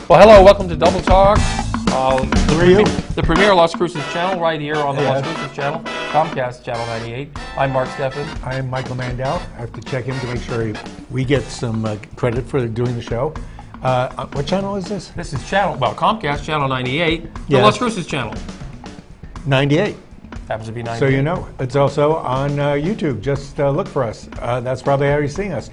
Well, hello, welcome to Double Talk. The premier Las Cruces channel right here on the Las Cruces channel, Comcast channel 98. I'm Mark Steffen. I'm Michael Mandel. I have to check him to make sure we get some credit for doing the show. What channel is this? This is Comcast channel 98, the Yes. Las Cruces channel. 98. Happens to be 98. So you know, it's also on YouTube. Just look for us. That's probably how you're seeing us.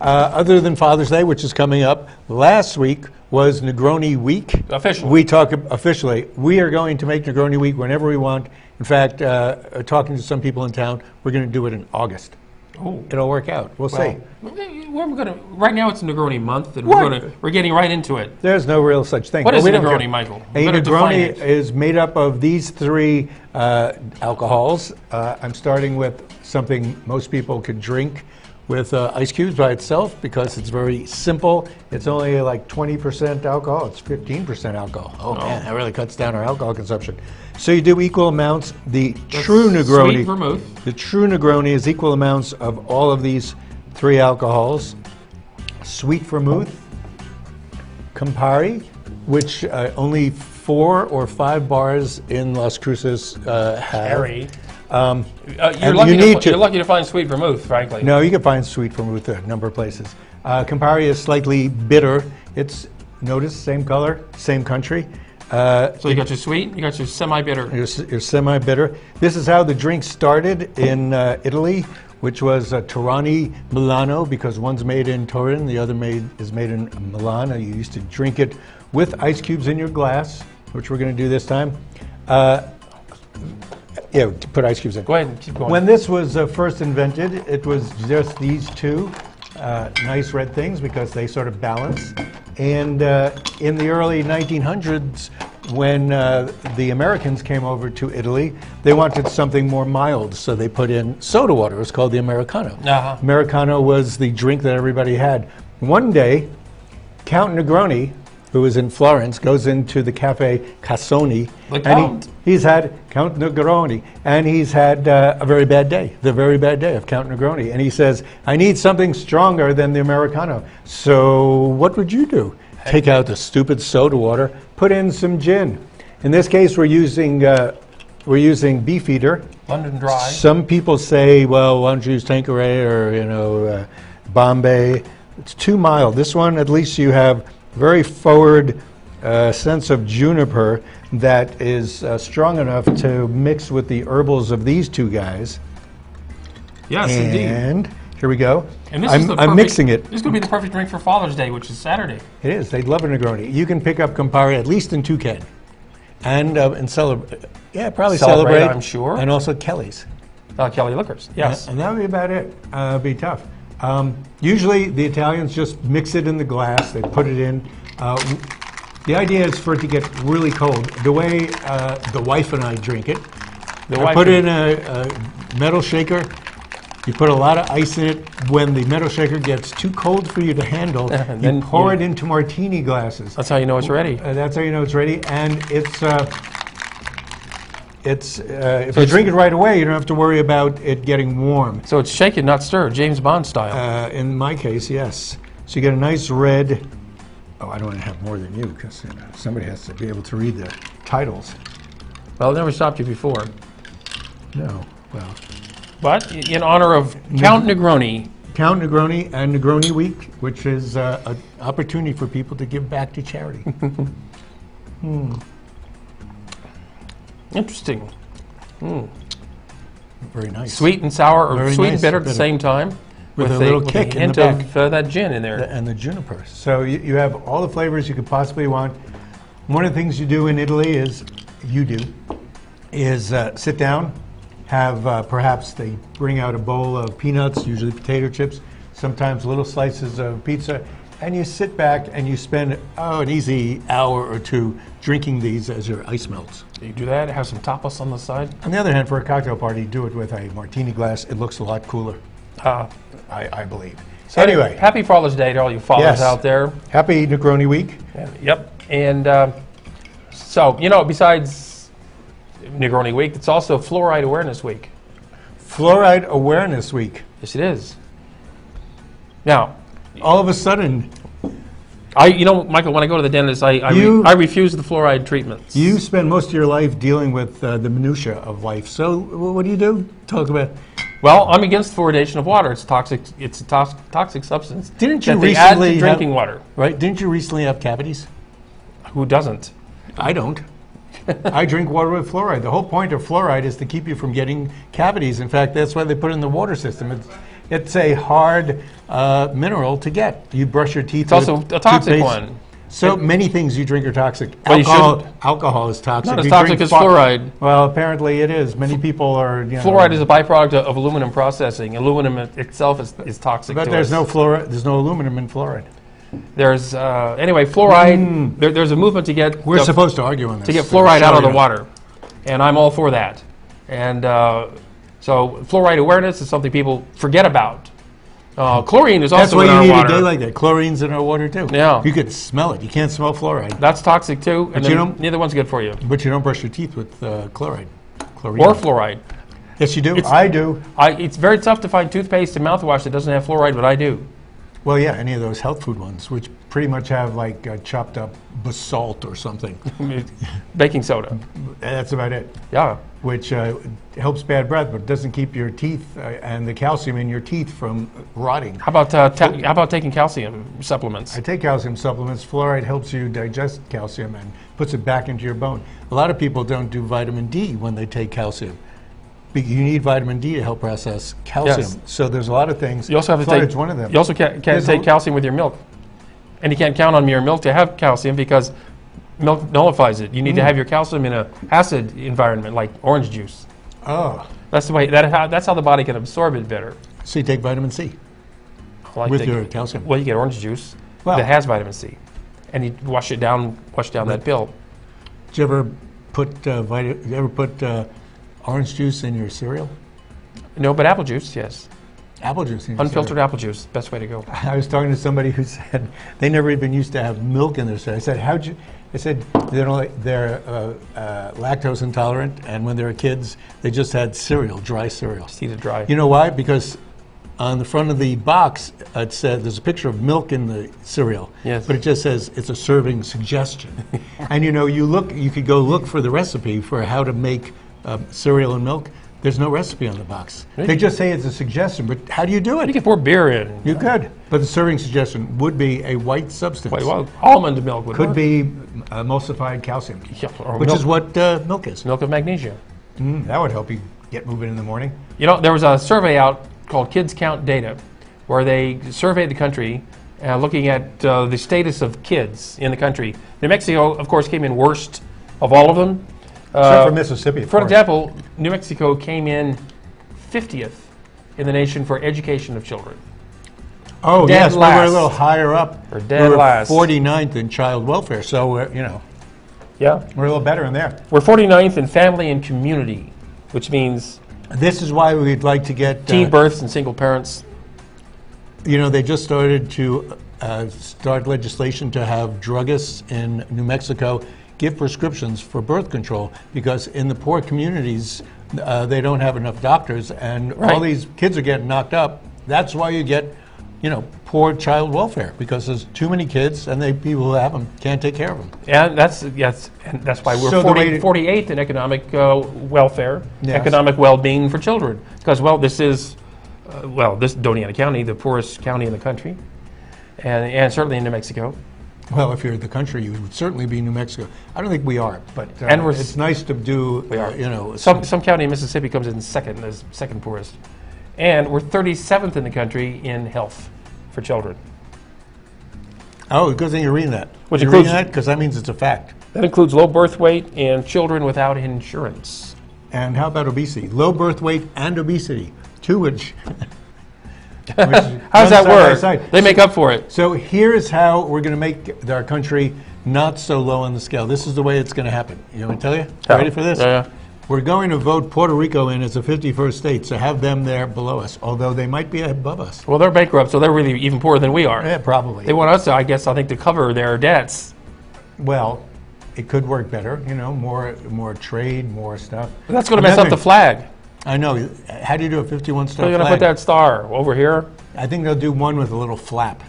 Other than Father's Day, which is coming up, last week was Negroni Week. Officially. We talk officially. We are going to make Negroni Week whenever we want. In fact, talking to some people in town, we're going to do it in August. Oh. It'll work out. We'll see. Right now it's Negroni month, and we're getting right into it. There's no real such thing. What is a Negroni, Michael? A Negroni is made up of these three alcohols. I'm starting with something most people could drink with ice cubes by itself because it's very simple. It's only like 20% alcohol. It's 15% alcohol. Oh man, that really cuts down our alcohol consumption. So you do equal amounts. The true Negroni, sweet vermouth. The true Negroni is equal amounts of all of these three alcohols. Sweet vermouth, Campari, which only 4 or 5 bars in Las Cruces have. You're lucky to find sweet vermouth, frankly. No, you can find sweet vermouth at a number of places. Campari is slightly bitter. It's, notice, same color, same country. So you got your sweet, you got your semi-bitter. Your semi-bitter. This is how the drink started in Italy, which was Torani Milano, because one's made in Turin, the other is made in Milan. You used to drink it with ice cubes in your glass, which we're going to do this time. Yeah, to put ice cubes in. Go ahead and keep going. When this was first invented, it was just these two nice red things because they sort of balance. And in the early 1900s, when the Americans came over to Italy, they wanted something more mild, so they put in soda water. It was called the Americano. Americano was the drink that everybody had. One day, Count Negroni, who was in Florence, goes into the Cafe Cassoni, and he's had Count Negroni, and he's had a very bad day, the very bad day of Count Negroni. And he says, I need something stronger than the Americano. So what would you do? Take out the stupid soda water, put in some gin. In this case, we're using Beefeater. London Dry. Some people say, well, why don't you use Tanqueray or Bombay? It's too mild. This one, at least you have very forward sense of juniper that is strong enough to mix with the herbals of these two guys. Yes, indeed. And here we go. And this I'm mixing it. This is going to be the perfect drink for Father's Day, which is Saturday. It is. They'd love a Negroni. You can pick up Campari at least in Toucan. And celebrate. Yeah, probably celebrate. I'm sure. And also Kelly's. Kelly Liquors, yes. And that would be about it. It'd be tough. Usually the Italians just mix it in the glass. They put it in. The idea is for it to get really cold. The way the wife and I drink it, I put it in a metal shaker. You put a lot of ice in it. When the metal shaker gets too cold for you to handle, you pour it into martini glasses. That's how you know it's ready. That's how you know it's ready. And if you drink it right away, you don't have to worry about it getting warm. So it's shaken, not stirred, James Bond style. In my case, yes. So you get a nice red. Oh, I don't want to have more than you because somebody has to be able to read the titles. Well, it never stopped you before. No, well. But in honor of Count Negroni. Count Negroni and Negroni Week, which is an opportunity for people to give back to charity. Interesting. Very nice. Sweet and sour, or Very sweet nice, and bitter at the same time. With a little kick hint in the back. of that gin in there. And the juniper. So you have all the flavors you could possibly want. One of the things you do in Italy is sit down, have perhaps they bring out a bowl of peanuts, usually potato chips, sometimes little slices of pizza, and you sit back and you spend an easy hour or two drinking these as your ice melts. You do that, have some tapas on the side. On the other hand, for a cocktail party, do it with a martini glass. It looks a lot cooler, I believe. So anyway, happy Father's Day to all you fathers out there. Happy Negroni Week. Yep. And so, besides Negroni Week, it's also Fluoride Awareness Week. Fluoride Awareness Week. Yes, it is. Now, all of a sudden, Michael, when I go to the dentist, I refuse the fluoride treatments. You spend most of your life dealing with the minutia of life. So what do? Talk about. Well, I'm against fluoridation of water. It's toxic. It's a toxic substance. Didn't you that they recently add to drinking water? Right? Didn't you recently have cavities? Who doesn't? I don't. I drink water with fluoride. The whole point of fluoride is to keep you from getting cavities. In fact, that's why they put it in the water system. It's a hard mineral to get. You brush your teeth. It's also a toxic toothpaste. one. So many things you drink are toxic. Well, alcohol is toxic. Not as toxic as fluoride. Well, apparently it is. Many people are. Fluoride is a byproduct of aluminum processing. Aluminum itself is toxic. But to there's us. there's no aluminum in fluoride. There's anyway fluoride. There's a movement to get. We're supposed to argue on this. To get fluoride out of the water, and I'm all for that. And so fluoride awareness is something people forget about. Chlorine is That's also why in you our need water. a day like that. Chlorine's in our water too. Yeah. You could smell it. You can't smell fluoride. That's toxic too, and But you don't- neither one's good for you. But you don't brush your teeth with chlorine. Or fluoride. Yes, you do. I do. It's very tough to find toothpaste and mouthwash that doesn't have fluoride, but I do. Well, yeah, any of those health food ones, which pretty much have like chopped up basalt or something. Baking soda. That's about it. Yeah. Which helps bad breath, but doesn't keep your teeth and the calcium in your teeth from rotting. How about taking calcium supplements? I take calcium supplements. Fluoride helps you digest calcium and puts it back into your bone. A lot of people don't do vitamin D when they take calcium. You need vitamin D to help process calcium. Yes. So there's a lot of things. You also have to Fluoride's take. one of them. You also can't take calcium with your milk, and you can't count on your milk to have calcium because milk nullifies it. You need to have your calcium in an acid environment, like orange juice. Oh. That's the way. That's how the body can absorb it better. So you take vitamin C Like with your calcium. Well, you get orange juice Well. that has vitamin C, and you wash down that pill. Did you ever put orange juice in your cereal? No, but apple juice, yes. Apple juice in your Unfiltered cereal. apple juice, best way to go. I was talking to somebody who said they never even used to have milk in their cereal. I said, how'd you? They said they're lactose intolerant, and when they were kids, they just had cereal, dry cereal. Just eat it dry. You know why? Because on the front of the box, it said there's a picture of milk in the cereal. Yes. But it just says it's a serving suggestion. And you could go look for the recipe for how to make cereal and milk. There's no recipe on the box. Really? They just say it's a suggestion, but how do you do You it? can pour beer in. You could. But the serving suggestion would be a white substance. Wait, well, almond milk would Could work. be emulsified calcium, Yeah, or which milk, is what milk is. milk of magnesia. That would help you get moving in the morning. You know, there was a survey out called Kids Count Data, where they surveyed the country looking at the status of kids in the country. New Mexico, of course, came in worst of all of them. Except for Mississippi, of For course. example, New Mexico came in 50th in the nation for education of children. Oh, Dead yes, we were last. a little higher up. Or dead we were last. 49th in child welfare, so we're, Yeah. we're a little better in there. We're 49th in family and community, which means This is why we'd like to get... teen births and single parents. they just started to start legislation to have druggists in New Mexico give prescriptions for birth control because in the poor communities, they don't have enough doctors, and Right. all these kids are getting knocked up. That's why you get, poor child welfare, because there's too many kids, and people who have them can't take care of them. And that's why we're So the way to- 48th in economic welfare, Yes. economic well-being for children. Because, this is, this is Doñana County, the poorest county in the country, and certainly in New Mexico. Well, if you're the country, you would certainly be New Mexico. I don't think we are, but And we're it's nice to do, We are. some Some county in Mississippi comes in second, as second poorest. And we're 37th in the country in health for children. Oh, good thing you're reading that. Which you're includes- reading that because that means it's a fact. That includes low birth weight and children without insurance. And how about obesity? Low birth weight and obesity, two which. How does that work? They make up for it. So here's how we're going to make our country not so low on the scale. This is the way it's going to happen. You want me to tell you? Yeah. Ready for this? Yeah. We're going to vote Puerto Rico in as a 51st state, so have them there below us, although they might be above us. Well, they're bankrupt, so they're really even poorer than we are. Yeah, probably. They want us, I think, to cover their debts. Well, it could work better, more trade, more stuff. But that's going to mess up the flag. I know. How do you do a 51-star They're flag? going to put that star over here. I think they'll do one with a little flap.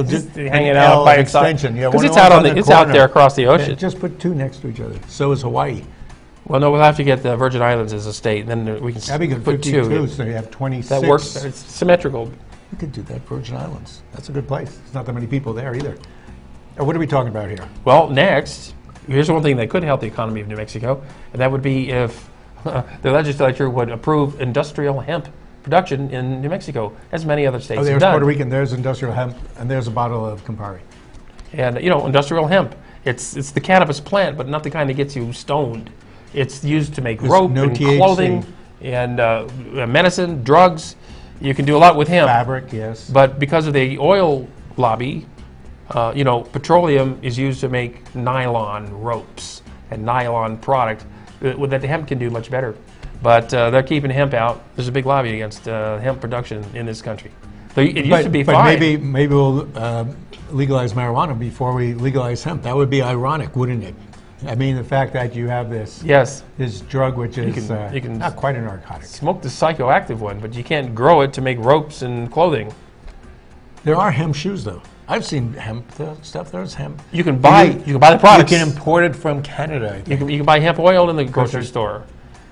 Just An hanging L out by itself. extension. Yeah, Because one it's out off on the, the it's out corner. there across the ocean. Just put two next to each other. So is Hawaii. Well, no, we'll have to get the Virgin Islands as a state, and then we can That'd be good. put 52, two. so you have 26. That works. It's symmetrical. You could do that, Virgin Islands. That's a good place. There's not that many people there either. What are we talking about here? Well, next, here's one thing that could help the economy of New Mexico, and that would be if the legislature would approve industrial hemp production in New Mexico, as many other states Oh, have there's done. Puerto Rican, there's industrial hemp, and there's a bottle of Campari. And industrial hemp, it's the cannabis plant, but not the kind that gets you stoned. It's used to make There's rope no and THC. clothing and medicine, drugs. You can do a lot with hemp. Fabric, yes. But because of the oil lobby, petroleum is used to make nylon ropes and nylon product that the hemp can do much better. But they're keeping hemp out. There's a big lobby against hemp production in this country. It used to be but fine. maybe we'll legalize marijuana before we legalize hemp. That would be ironic, wouldn't it? I mean, the fact that you have this drug, which is you can not quite a narcotic. smoke the psychoactive one, but you can't grow it to make ropes and clothing. There are hemp shoes, though. I've seen hemp stuff. There's hemp. You can buy the products. You can import it from Canada. I think. You can buy hemp oil in the grocery store.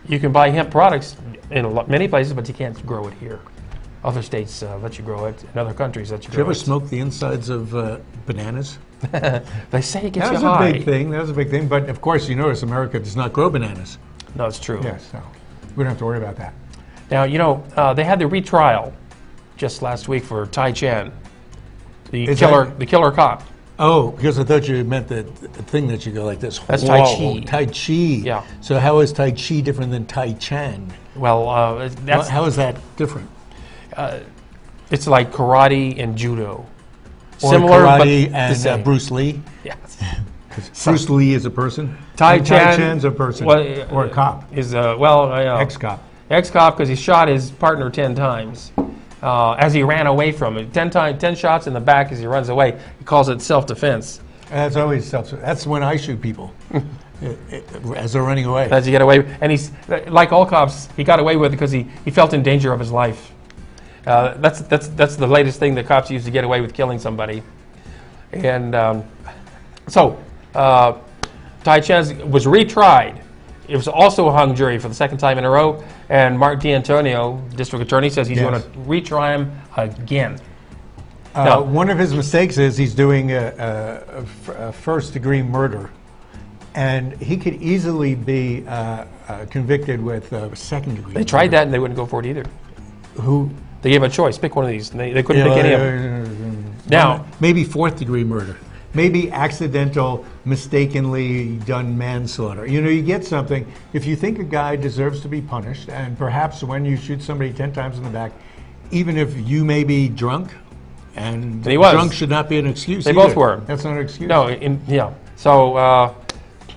You can buy hemp products in many places, but you can't grow it here. Other states let you grow it. In other countries let you Did you grow ever it. smoke the insides of bananas? They say it gets That you was high. a big thing. That was a big thing. But of course, you notice America does not grow bananas. No, it's true. Yes, so we don't have to worry about that. Now, they had the retrial just last week for Tai Chan, the Is killer cop. Oh, because I thought you meant the thing that you go like this. That's Tai Whoa, Chi. Tai Chi. Yeah. So how is Tai Chi different than Tai Chan? Well, that's How is that different? it's like karate and judo. Or Similar, karate but the and same. Bruce Lee. Yes. Bruce Lee is a person. Tai And Chan- Chan's a person or a cop, Is ex-cop. ex-cop because he shot his partner 10 times as he ran away from it. 10 shots in the back as he runs away. He calls it self-defense. That's always that's when I shoot people as they're running away. As he get away, and he's like all cops. He got away with it because he felt in danger of his life. That's the latest thing that cops use to get away with killing somebody. And Tai Chan was retried. It was also a hung jury for the second time in a row. And Mark D'Antonio, district attorney, says he's going to retry him again. One of his mistakes is he's doing a first-degree murder, and he could easily be convicted with second-degree. They tried that and they wouldn't go for it either. Who? They gave him a choice. Pick one of these. And they couldn't pick any of them. Now, maybe fourth-degree murder. Maybe accidental, mistakenly done manslaughter. You get something. If you think a guy deserves to be punished, and perhaps when you shoot somebody 10 times in the back, even if you may be drunk, and he was. drunk should not be an excuse. They either. both were. That's not an excuse. No, So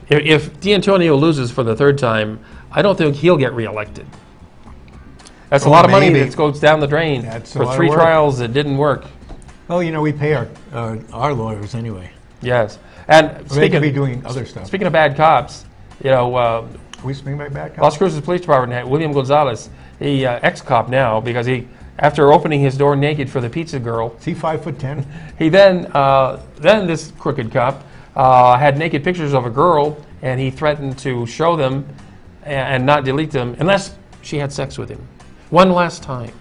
if D'Antonio loses for the third time, I don't think he'll get reelected. That's a lot of money maybe. that goes down the drain That's a for lot of 3 work. trials that didn't work. Well, we pay our lawyers anyway. Yes. And They could be doing other stuff. speaking of bad cops, we speaking about bad cops? Las Cruces Police Department had William Gonzalez, he ex-cop now, because after opening his door naked for the pizza girl, Is he 5'10"? he then this crooked cop had naked pictures of a girl, and he threatened to show them and not delete them unless she had sex with him one last time.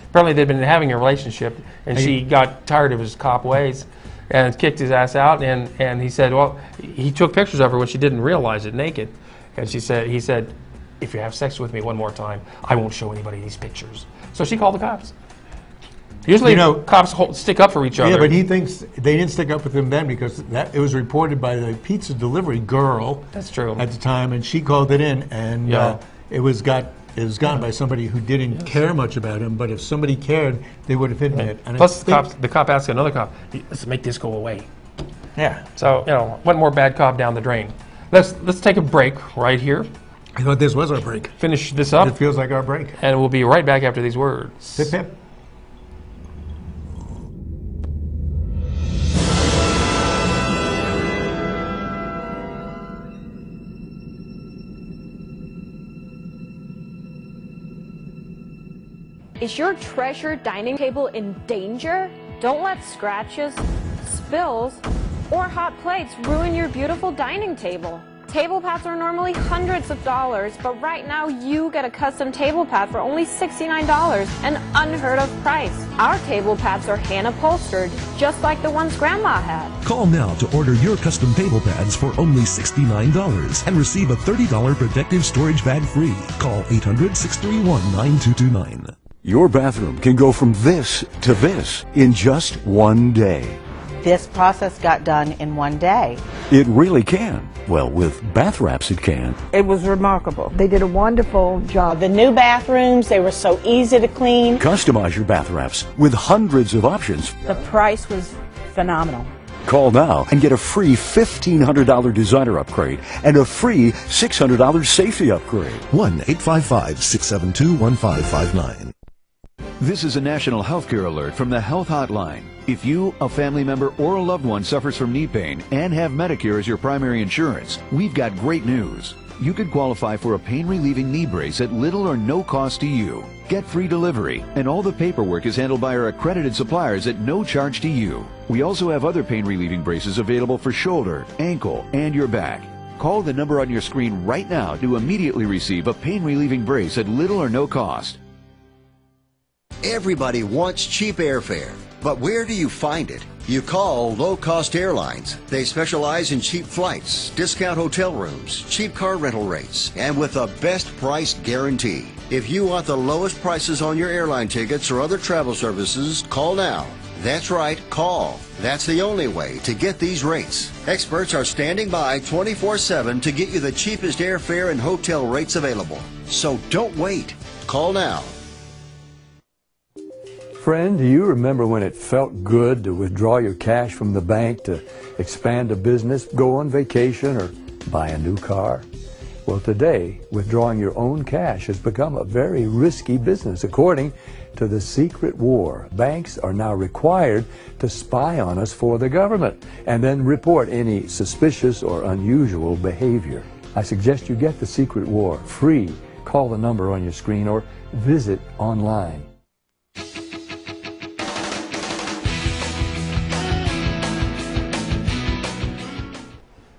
Apparently they'd been having a relationship, and she got tired of his cop ways and kicked his ass out. And he said, well, he took pictures of her when she didn't realize it, naked. And he said, if you have sex with me one more time, I won't show anybody these pictures. So she called the cops. Usually, cops stick up for each other. Yeah, but he thinks they didn't stick up with him then because it was reported by the pizza delivery girl. That's true. At the time, and she called it in, and it was gone by somebody who didn't care much about him. But if somebody cared, they would have hidden it. And Plus, the cop asked another cop, let's make this go away. Yeah. So, one more bad cop down the drain. Let's take a break right here. I thought this was our break. Finish this up. It feels like our break. And we'll be right back after these words. Hip hip. Is your treasured dining table in danger? Don't let scratches, spills, or hot plates ruin your beautiful dining table. Table pads are normally hundreds of dollars, but right now you get a custom table pad for only $69, an unheard of price. Our table pads are hand upholstered, just like the ones Grandma had. Call now to order your custom table pads for only $69 and receive a $30 protective storage bag free. Call 800-631-9229. Your bathroom can go from this to this in just one day. This process got done in one day. It really can. Well, with bath wraps it can. It was remarkable. They did a wonderful job. The new bathrooms, they were so easy to clean. Customize your bath wraps with hundreds of options. The price was phenomenal. Call now and get a free $1,500 designer upgrade and a free $600 safety upgrade. 1-855-672-1559. This is a national healthcare alert from the Health Hotline. If you, a family member, or a loved one suffers from knee pain and have Medicare as your primary insurance, we've got great news. You could qualify for a pain-relieving knee brace at little or no cost to you. Get free delivery, and all the paperwork is handled by our accredited suppliers at no charge to you. We also have other pain-relieving braces available for shoulder, ankle, and your back. Call the number on your screen right now to immediately receive a pain-relieving brace at little or no cost. Everybody wants cheap airfare, but where do you find it? You call Low Cost Airlines. They specialize in cheap flights, discount hotel rooms, cheap car rental rates, and with a best price guarantee. If you want the lowest prices on your airline tickets or other travel services, call now. That's right, call. That's the only way to get these rates. Experts are standing by 24/7 to get you the cheapest airfare and hotel rates available. So don't wait. Call now. Friend, do you remember when it felt good to withdraw your cash from the bank to expand a business, go on vacation, or buy a new car? Well, today, withdrawing your own cash has become a very risky business. According to the secret war, banks are now required to spy on us for the government and then report any suspicious or unusual behavior. I suggest you get the secret war free. Call the number on your screen or visit online.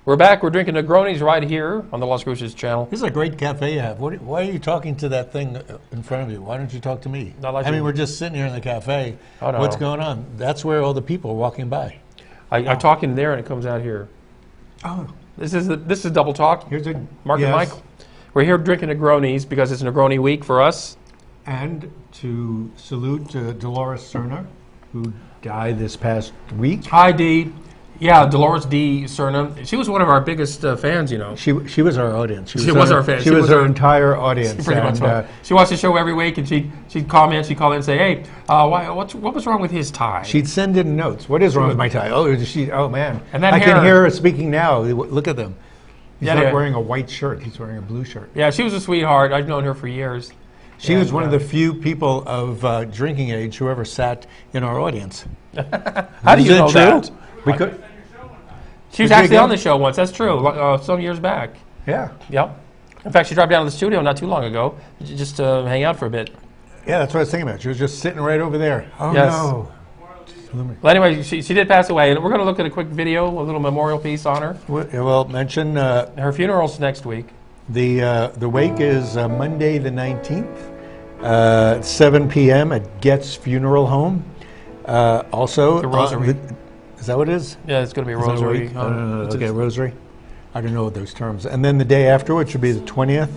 We're back. We're drinking Negronis right here on the Las Cruces channel. This is a great cafe you have. Why are you talking to that thing in front of you? Why don't you talk to me? Like I mean, we're just sitting here in the cafe. Oh, no. What's going on? That's where all the people are walking by. I talk in there and it comes out here. Oh. This is Double Talk. Here's a Mark and Michael. We're here drinking Negronis because it's Negroni week for us. And to salute Dolores Serna, who died this past week. Hi, Dee. Yeah, Dolores D. Serna. She was one of our biggest fans, you know. She was our audience. She was our fan. She was our entire audience. Pretty much. She watched the show every week, and she'd comment. She'd call in and say, "Hey, what was wrong with his tie?" She'd send in notes. What is wrong with my tie? Oh, man. And that I hair. can hear her speaking now. Look at them. He's Yeah, not yeah. wearing a white shirt. He's wearing a blue shirt. Yeah, she was a sweetheart. I've known her for years. She was one of the few people of drinking age who ever sat in our audience. How do you know that? Because she was actually on the show once. That's true. Some years back. Yeah. Yep. In fact, she dropped down to the studio not too long ago just to hang out for a bit. Yeah, that's what I was thinking about. She was just sitting right over there. Oh, yes. no. Well, anyway, she did pass away, and we're going to look at a quick video, a little memorial piece on her. Well, mention her funeral's next week. The wake is Monday the 19th, 7 p.m. at Getz Funeral Home. Also, the Rosary. Is that what it is? Yeah, it's going to be a Rosary. Okay, Rosary. I don't know those terms. And then the day after, which will be the 20th,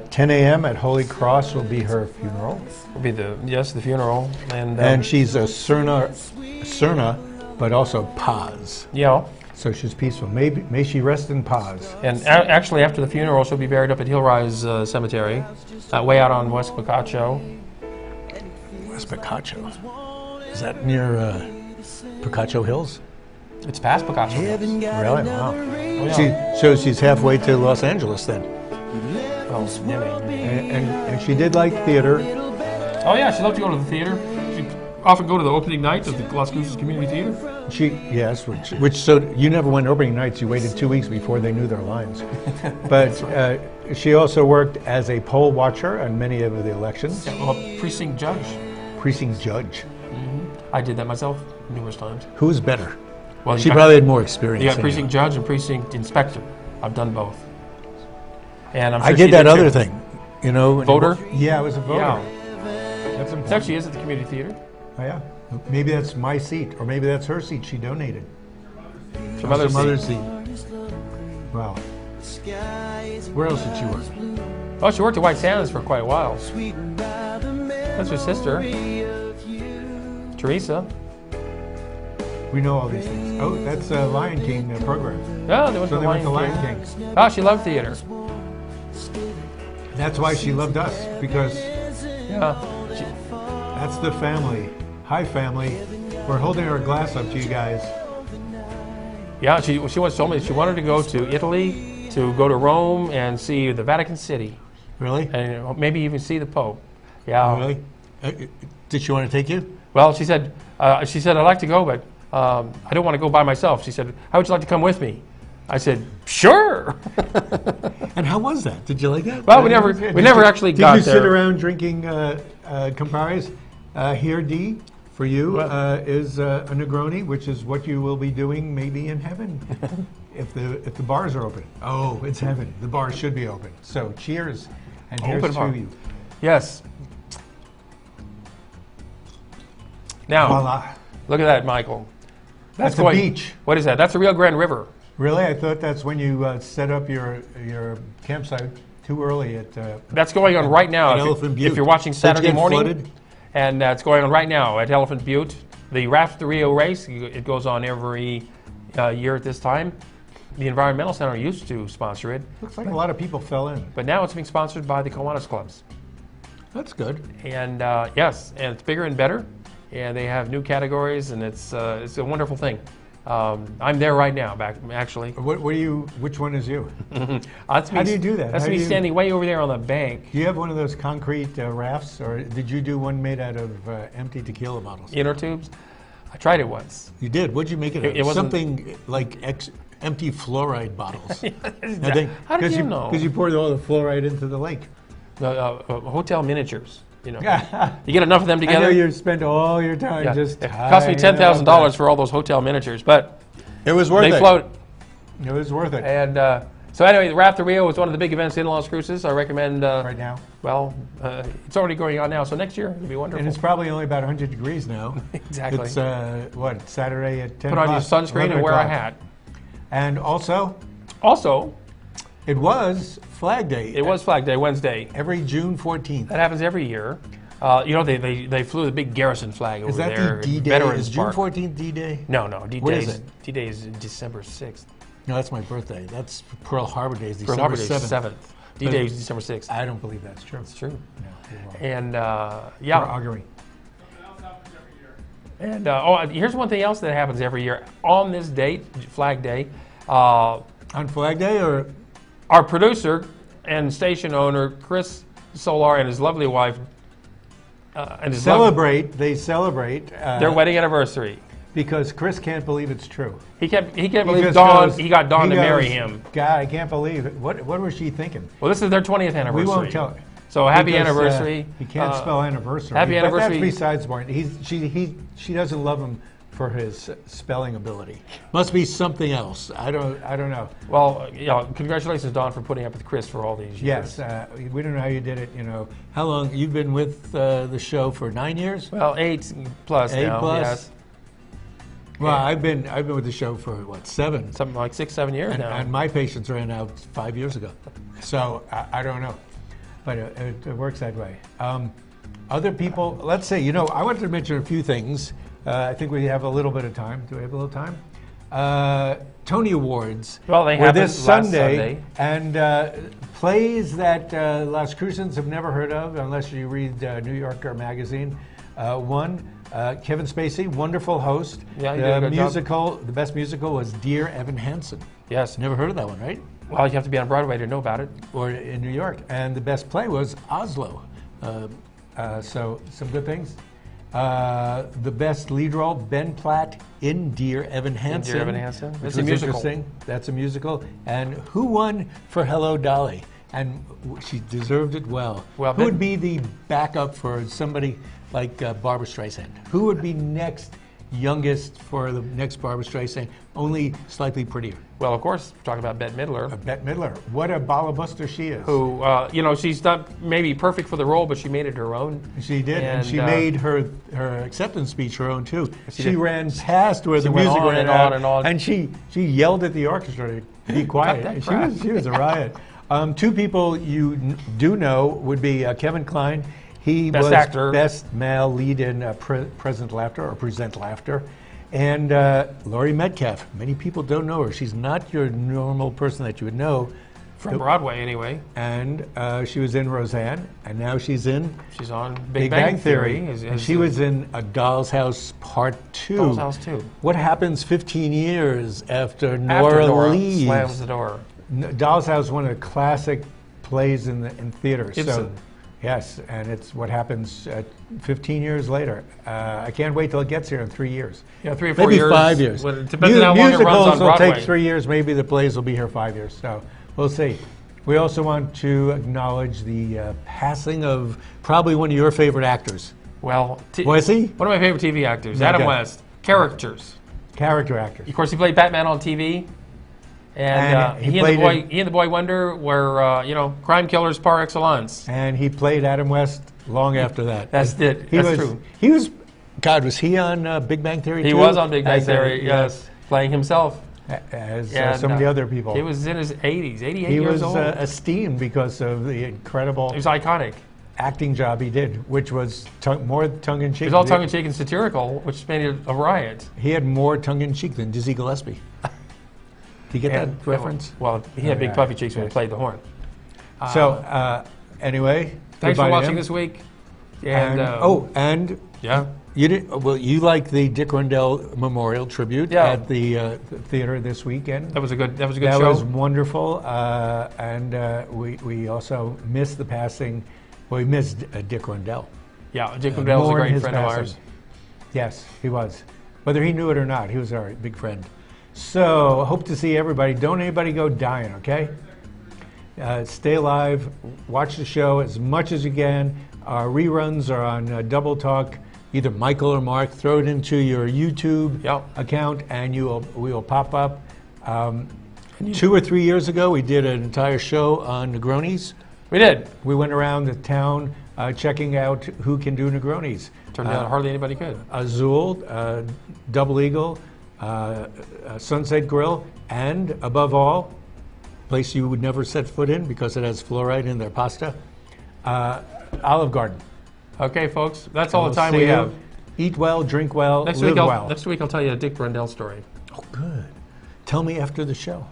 10 a.m. at Holy Cross will be her funeral. Will be the funeral, and she's a Serna, but also Paz. Yeah. So she's peaceful. May she rest in Paz. And actually, after the funeral, she'll be buried up at Hillrise Cemetery, way out on West Picacho. West Picacho. Is that near Picacho Hills? It's past Picacho Hills. Really? Wow. Oh, yeah. So she's halfway to Los Angeles then. Oh, yeah. And she did like theater. Oh yeah, she loved to go to the theater. She'd often go to the opening night of the Las Cruces Community Theater. Yes, which so you never went opening nights. You waited 2 weeks before they knew their lines. But she also worked as a poll watcher on many of the elections. Yeah, well, precinct judge. Precinct judge. Mm-hmm. I did that myself numerous times. Who's better? Well, she probably had more experience. You got than precinct judge and precinct inspector. I've done both. And I'm sure I did she that too. other thing, you know. Voter? Yeah, I was a voter. Yeah. That's important. So she is at the community theater. Oh, yeah. Maybe that's my seat, or maybe that's her seat she donated. Some other seat. Wow. Where else did she work? Oh, she worked at White Sands for quite a while. That's her sister, Teresa. We know all these things. Oh, that's a Lion King program. Yeah, there was so the they went to Lion Lion King. King. Oh, she loved theater. That's why she loved us, because that's the family. Hi, family. We're holding our glass up to you guys. Yeah, she once told me she wanted to go to Italy, to go to Rome and see the Vatican City. Really? And maybe even see the Pope. Yeah. Oh, really? Did she want to take you? Well, she said I'd like to go, but I don't want to go by myself. She said, how would you like to come with me? I said, sure. And how was that? Did you like that? Well, we never actually got there. Did you sit around drinking Camparis? Here, D, for you, is a Negroni, which is what you will be doing maybe in heaven, if the bars are open. Oh, it's heaven. The bars should be open. So cheers, and here's to you. Yes. Now, voila. Look at that, Michael. That's a beach. What is that? That's the Rio Grande River. Really? I thought that's when you set up your campsite too early at. That's going on right now. If you're watching Saturday morning, flooded? And it's going on right now at Elephant Butte. The Raft the Rio race, it goes on every year at this time. The Environmental Center used to sponsor it. Looks like a lot of people fell in. But now it's being sponsored by the Kiwanis clubs. That's good. And yes, and it's bigger and better. And they have new categories, and it's a wonderful thing. I'm there right now, actually. Which one is you? How do you do that? That's me standing way over there on the bank. Do you have one of those concrete rafts, or did you do one made out of empty tequila bottles? Inner tubes? I tried it once. You did? What'd you make it out of? It wasn't something like empty fluoride bottles. How did you know? Because you poured all the fluoride into the lake. Hotel miniatures. You know, you get enough of them together. I know you spend all your time just. It cost me $10,000 for all those hotel miniatures, but it was worth it. They float. It was worth it. And so anyway, the Raft the Rio was one of the big events in Las Cruces. I recommend. Right now. Well, it's already going on now, so next year it'll be wonderful. And it's probably only about 100 degrees now. Exactly. It's Saturday at 10 Put on your sunscreen and wear a hat. And also. It was Flag Day. It was Flag Day, Wednesday. Every June 14th. That happens every year. They flew the big Garrison flag over there. Is that the D-Day? Is June 14th D-Day? No, D-Day is it? D-Day is December 6th. No, that's my birthday. That's Pearl Harbor Day is Pearl Harbor Day December is 7th. D-Day is December 6th. I don't believe that's true. It's true. No, you're wrong. And We're arguing. And here's one thing else that happens every year on this date, Flag Day. On Flag Day, or our producer and station owner Chris Solar and his lovely wife they celebrate their wedding anniversary because Chris can't believe it's true. He can't believe Dawn. He got Dawn to marry him. God, I can't believe it. What was she thinking? Well, this is their 20th anniversary. We won't tell her. So happy anniversary. He can't spell anniversary. Happy anniversary. But that's besides the point. She doesn't love him for his spelling ability. Must be something else. I don't know. Well, congratulations, Dawn, for putting up with Chris for all these years. Yes, we don't know how you did it. How long you've been with the show for? 9 years? Well, 8 plus 8 now. plus. Yes. Well, I've been with the show for 7? Something like 6-7 years now. And my patience ran out 5 years ago. So I don't know, but it works that way. Other people, let's say, I wanted to mention a few things. I think we have a little bit of time. Do we have a little time? Tony Awards. Well, they happened this Sunday. And plays that Las Cruces have never heard of, unless you read New Yorker magazine. One, Kevin Spacey, wonderful host. Yeah, he did a good job. The best musical was Dear Evan Hansen. Yes. Never heard of that one, right? Well, you have to be on Broadway to know about it. Or in New York. And the best play was Oslo. So some good things. The best lead role, Ben Platt in Dear Evan Hansen. Dear Evan Hansen. That's a musical. Interesting. That's a musical. And who won for Hello, Dolly? and she deserved it well. Well, who would be the backup for somebody like Barbra Streisand? Who would be next, youngest for the next Barbra Streisand, only slightly prettier? Well, of course, we're talking about Bette Midler. Bette Midler. What a ballabuster she is. Who, you know, she's not maybe perfect for the role, but she made it her own. She did, and she made her acceptance speech her own, too. She did. ran past where the went music on ran and out, on and on. and she yelled at the orchestra to be quiet. She was a riot. Two people you do know would be Kevin Kline. He Best was actor. Best Male Lead in Present Laughter or Present Laughter. And Laurie Metcalf. Many people don't know her. She's not your normal person that you would know. From Broadway, anyway. And she was in Roseanne, and now she's on Big Bang Theory. And she was in A Doll's House Part 2. Doll's House 2. What happens 15 years after Nora leaves? Slams the door. Doll's House is one of the classic plays in theater. Ibsen. So, yes, and it's what happens 15 years later. I can't wait till it gets here in 3 years. Yeah, 3 or 4 maybe years. Maybe 5 years. Well, it depends on how long it runs on Musicals will Broadway. take 3 years. Maybe the plays will be here 5 years. So we'll see. We also want to acknowledge the passing of probably one of your favorite actors. Well, was he? One of my favorite TV actors, Adam West. Character actors. Of course, he played Batman on TV. And he and the Boy Wonder were, you know, crime killers par excellence. And he played Adam West long after that. That's true. He was, God, was he on Big Bang Theory too? He was on Big Bang Theory, yes, playing himself. As some of the other people. He was in his 80s, 88 he years was old. esteemed because of the incredible He was iconic. acting job he did, which was more tongue-in-cheek. It was all tongue-in-cheek and satirical, which made it a riot. He had more tongue-in-cheek than Dizzy Gillespie. Do you get that reference? Well, he had big puffy cheeks when he played the horn. So, anyway. Thanks for watching this week. And yeah. You like the Dick Rendell Memorial Tribute at the theater this weekend. That was a good show. That was wonderful. And we also missed the passing. Well, we missed Dick Rendell. Yeah, Dick Rendell was a great friend of ours. Yes, he was. Whether he knew it or not, he was our big friend. So, hope to see everybody. Don't anybody go dying, okay? Stay alive. Watch the show as much as you can. Our reruns are on Double Talk. Either Michael or Mark, throw it into your YouTube account, and we will pop up. 2 or 3 years ago, we did an entire show on Negronis. We did. We went around the town checking out who can do Negronis. Turned out hardly anybody could. Azul, Double Eagle, Sunset Grill, and above all, place you would never set foot in because it has fluoride in their pasta, Olive Garden. Okay, folks, that's all the time we have. Eat well, drink well, live well. Next week I'll tell you a Dick Rendell story. Oh, good. Tell me after the show.